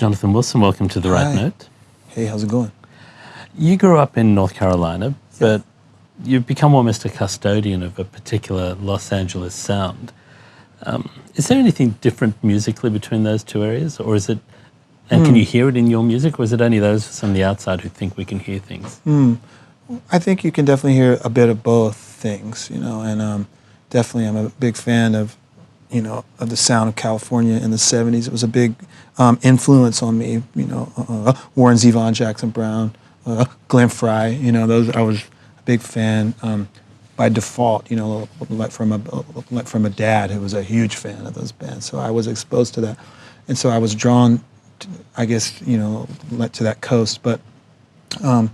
Jonathan Wilson, welcome to The Right Hi. Note. Hey, how's it going? You grew up in North Carolina, but you've become almost a custodian of a particular Los Angeles sound. Is there anything different musically between those two areas, or is it, and can you hear it in your music, or is it only those from the outside who think we can hear things? I think you can definitely hear a bit of both things, and definitely I'm a big fan of, of the sound of California in the 70s. It was a big influence on me, Warren Zevon, Jackson Brown, Glenn Frey, those I was a big fan by default, like from a dad who was a huge fan of those bands. So I was exposed to that, and so I was drawn, I guess, to that coast. But and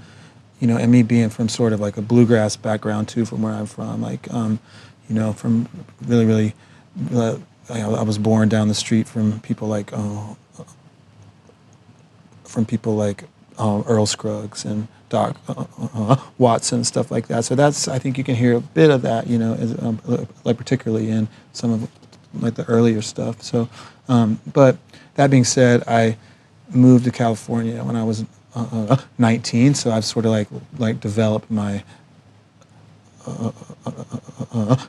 me being from sort of like a bluegrass background too, from where I'm from, like from really, I was born down the street from people like Earl Scruggs and Doc Watson and stuff like that. So I think you can hear a bit of that, like particularly in some of like the earlier stuff. So, but that being said, I moved to California when I was 19. So I've sort of like developed my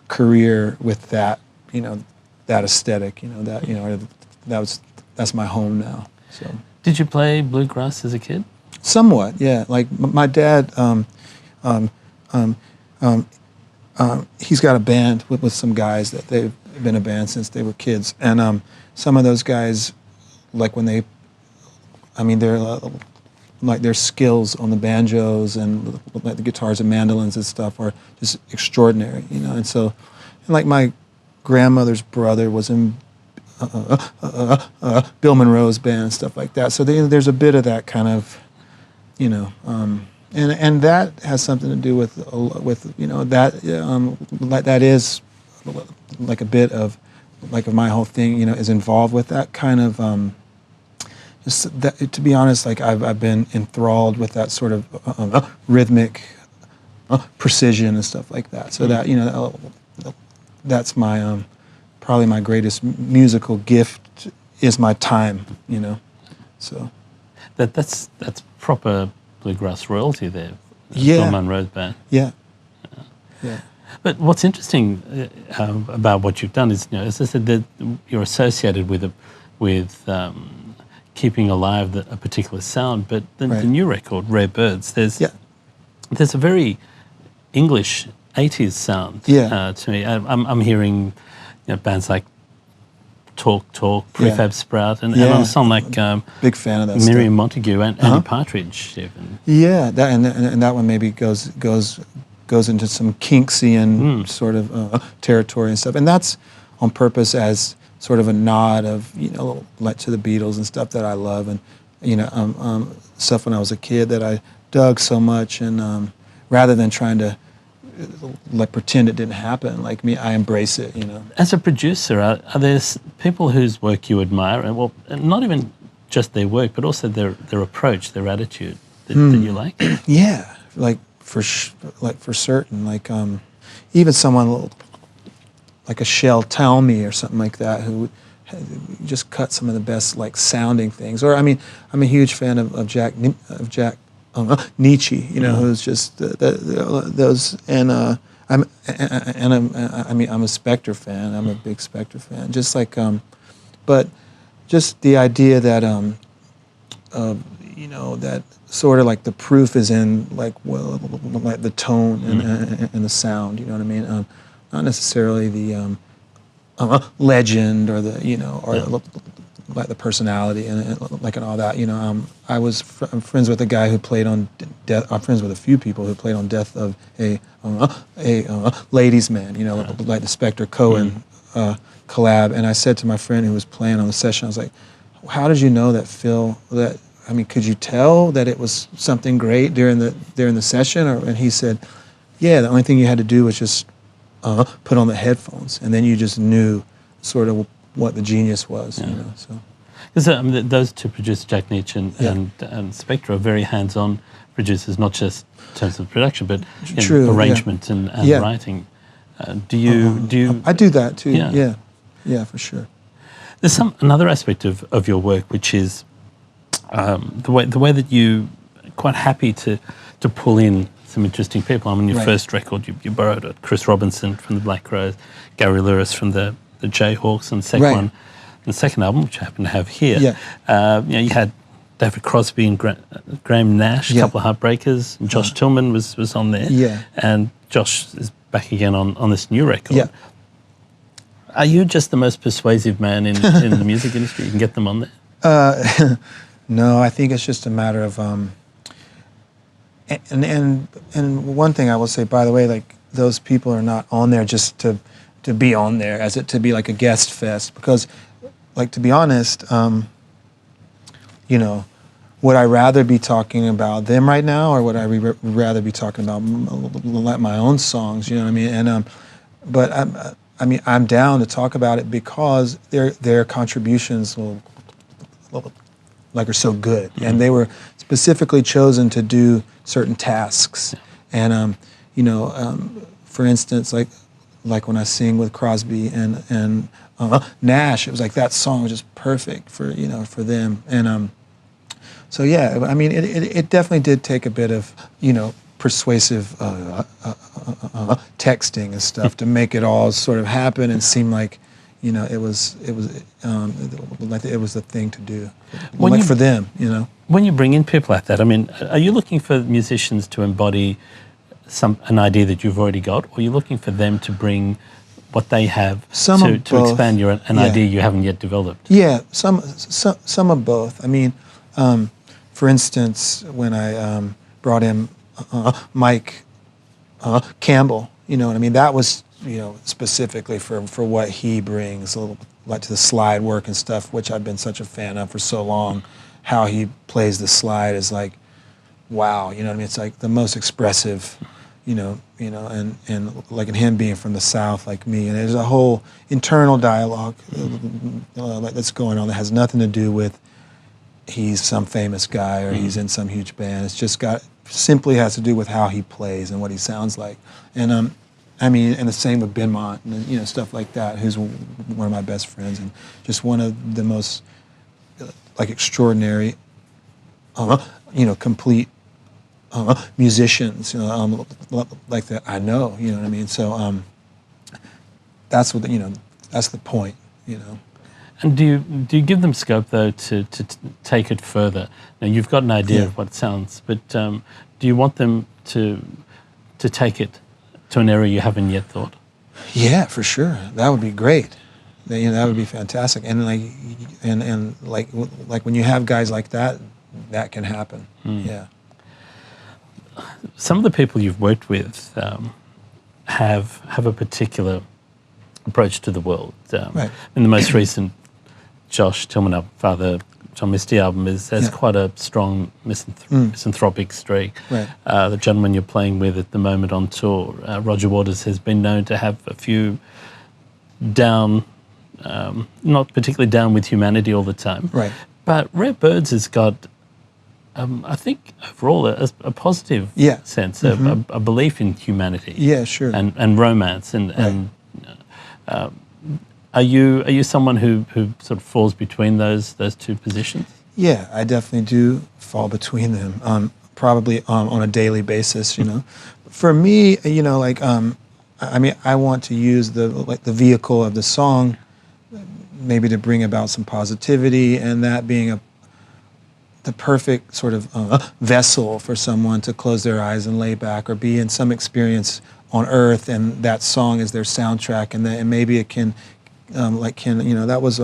career with that, that aesthetic, that's my home now. So. Did you play bluegrass as a kid? Somewhat, yeah. Like my dad, he's got a band with some guys that they've been a band since they were kids, and some of those guys, like when they're like their skills on the banjos and like the guitars and mandolins and stuff are just extraordinary, And so, like my grandmother's brother was in Bill Monroe's band and stuff like that. So there's a bit of that kind of, and that has something to do with that like that is like a bit of like my whole thing, is involved with that kind of. Just that, to be honest, like I've been enthralled with that sort of rhythmic precision and stuff like that. So that that's my probably my greatest musical gift is my time. So That's proper bluegrass royalty there. Yeah. Bill Monroe's band. Yeah. But what's interesting about what you've done is, as I said, that you're associated with keeping alive a particular sound. But the new record, Revered, there's a very English 80s sound to me. I'm hearing bands like Talk, Prefab Sprout, and on a song like big fan of that Miriam stuff. Montague and Andy Partridge even. Yeah, that and that one maybe goes into some Kinksian sort of territory and stuff, and that's on purpose as sort of a nod of like to the Beatles and stuff that I love, and stuff when I was a kid that I dug so much, and rather than trying to like pretend it didn't happen, like me, I embrace it. As a producer, are there people whose work you admire, and well, not even just their work, but also their approach, their attitude that you like? Yeah, like for certain, like even someone like a Shel Talmy or something like that, who just cut some of the best like sounding things. Or I'm a huge fan of Jack Nietzsche, who's just those. And I'm a Spector fan. I'm a big Spector fan. Just like, but just the idea that that sort of like the proof is in like like the tone and the sound. You know what I mean? Not necessarily the legend or the like the personality and all that. I'm friends with a guy who played on Death. I'm friends with a few people who played on Death of a Ladies Man. Like the Spector Cohen collab. And I said to my friend who was playing on the session, I was like, "How did you know that Phil? Could you tell that it was something great during the session?" And he said, "Yeah, the only thing you had to do was just put on the headphones, and then you just knew sort of what the genius was." So. Because those two producers, Jack Nietzsche and Spector, are very hands-on producers, not just in terms of production, but arrangement and writing. Do you? I do that too. Yeah. Yeah, for sure. There's another aspect of your work, which is the way that you quite happy to pull in some interesting people. I mean, your first record, you borrowed it. Chris Robinson from the Black Crowes, Gary Lewis from the Jayhawks, and the second one, the second album, which I happen to have here. You had David Crosby and Graham Nash, a couple of heartbreakers, and Josh Tillman was on there. And Josh is back again on this new record. Are you just the most persuasive man in the music industry? You can get them on there? No, I think it's just a matter of, and one thing I will say, by the way, like those people are not on there just to be on there, to be like a guest fest, because, like, to be honest, you know, would I rather be talking about them right now, or would I rather be talking about my own songs? You know what I mean? And but I mean, I'm down to talk about it because their contributions are so good, and they were specifically chosen to do certain tasks. And you know, for instance, like when I sing with Crosby and Nash, it was like that song was just perfect for them. And so yeah, I mean, it definitely did take a bit of persuasive texting and stuff to make it all sort of happen and seem like it was the thing to do, for them. When you bring in people like that, I mean, are you looking for musicians to embody an idea that you've already got, or are you looking for them to bring what they have to expand an idea you haven't yet developed? Yeah, some of both. I mean, for instance, when I brought in Mike Campbell, you know what I mean? That was specifically for what he brings, a little like to the slide work and stuff, which I've been such a fan of for so long. How he plays the slide is like, wow, you know what I mean? It's like the most expressive, and like in him being from the South like me, and there's a whole internal dialogue that's going on that has nothing to do with he's some famous guy or he's in some huge band. It's just simply has to do with how he plays and what he sounds like. And I mean, and the same with Benmont and stuff like that, who's one of my best friends and just one of the most like extraordinary, complete musicians, like that I know, you know what I mean? So that's what that's the point, And do you give them scope though to take it further? Now you've got an idea of what it sounds, but do you want them to take it to an area you haven't yet thought? Yeah, for sure. That would be great. That would be fantastic. And like when you have guys like that, that can happen. Yeah. Some of the people you've worked with have a particular approach to the world. In the most recent Josh Tillman album, Father John Misty album, has quite a strong misanthropic streak. The gentleman you're playing with at the moment on tour, Roger Waters, has been known to have a few down, not particularly down with humanity all the time. But Rare Birds has got, I think, overall a positive sense, a belief in humanity. Yeah, sure. And romance. And are you someone who sort of falls between those two positions? Yeah, I definitely do fall between them. Probably on a daily basis. For me, I mean, I want to use the vehicle of the song, maybe to bring about some positivity, and that being the perfect sort of vessel for someone to close their eyes and lay back or be in some experience on earth, and that song is their soundtrack, and maybe it can, that was,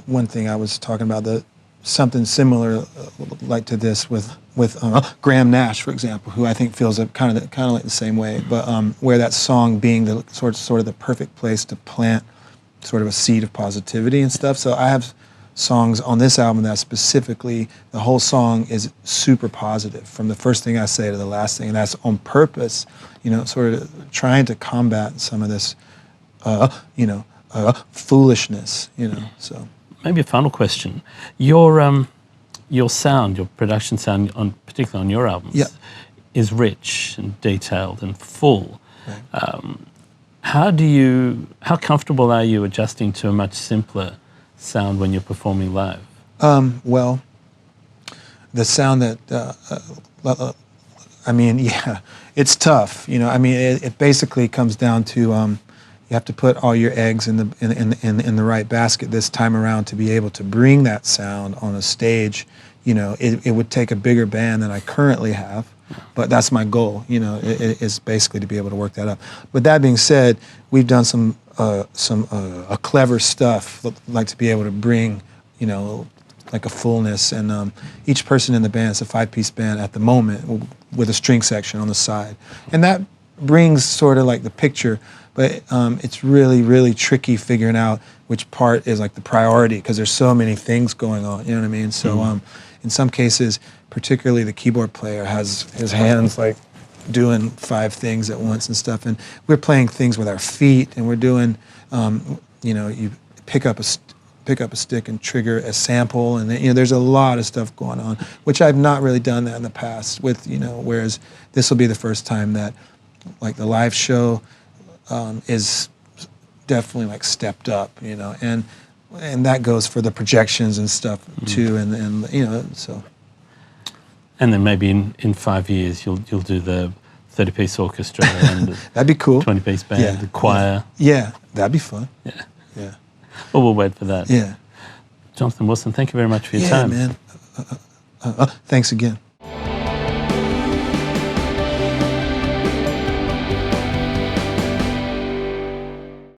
one thing I was talking about, something similar like to this with Graham Nash, for example, who I think feels kind of like the same way, but where that song being the sort of the perfect place to plant sort of a seed of positivity and stuff. So I have songs on this album that specifically, the whole song is super positive from the first thing I say to the last thing, and that's on purpose, sort of trying to combat some of this, foolishness, so. Maybe a final question. Your sound, your production sound, particularly on your albums, is rich and detailed and full. How comfortable are you adjusting to a much simpler sound when you're performing live? Well, the sound that, I mean, yeah, it's tough. You know, I mean, it basically comes down to you have to put all your eggs in the right basket this time around to be able to bring that sound on a stage. You know, it would take a bigger band than I currently have, but that's my goal. You know, is basically to be able to work that up. But that being said, we've done some clever stuff, like to be able to bring, you know, like a fullness, and each person in the band, it's a 5-piece band at the moment with a string section on the side, and that brings sort of like the picture, but it's really, really tricky figuring out which part is like the priority, because there's so many things going on, you know what I mean? So in some cases, particularly the keyboard player has his hands like doing 5 things at once and stuff, and we're playing things with our feet, and we're doing, you know, you pick up a stick and trigger a sample, and you know, there's a lot of stuff going on, which I've not really done that in the past with, you know, whereas this will be the first time that like the live show is definitely like stepped up, you know, and that goes for the projections and stuff too, and you know, so. And then maybe in 5 years you'll do the 30-piece orchestra and that'd be cool. 20-piece band, the choir. Yeah, that'd be fun. Yeah. Yeah. Well, we'll wait for that. Yeah. Jonathan Wilson, thank you very much for your time. Yeah, man. Thanks again.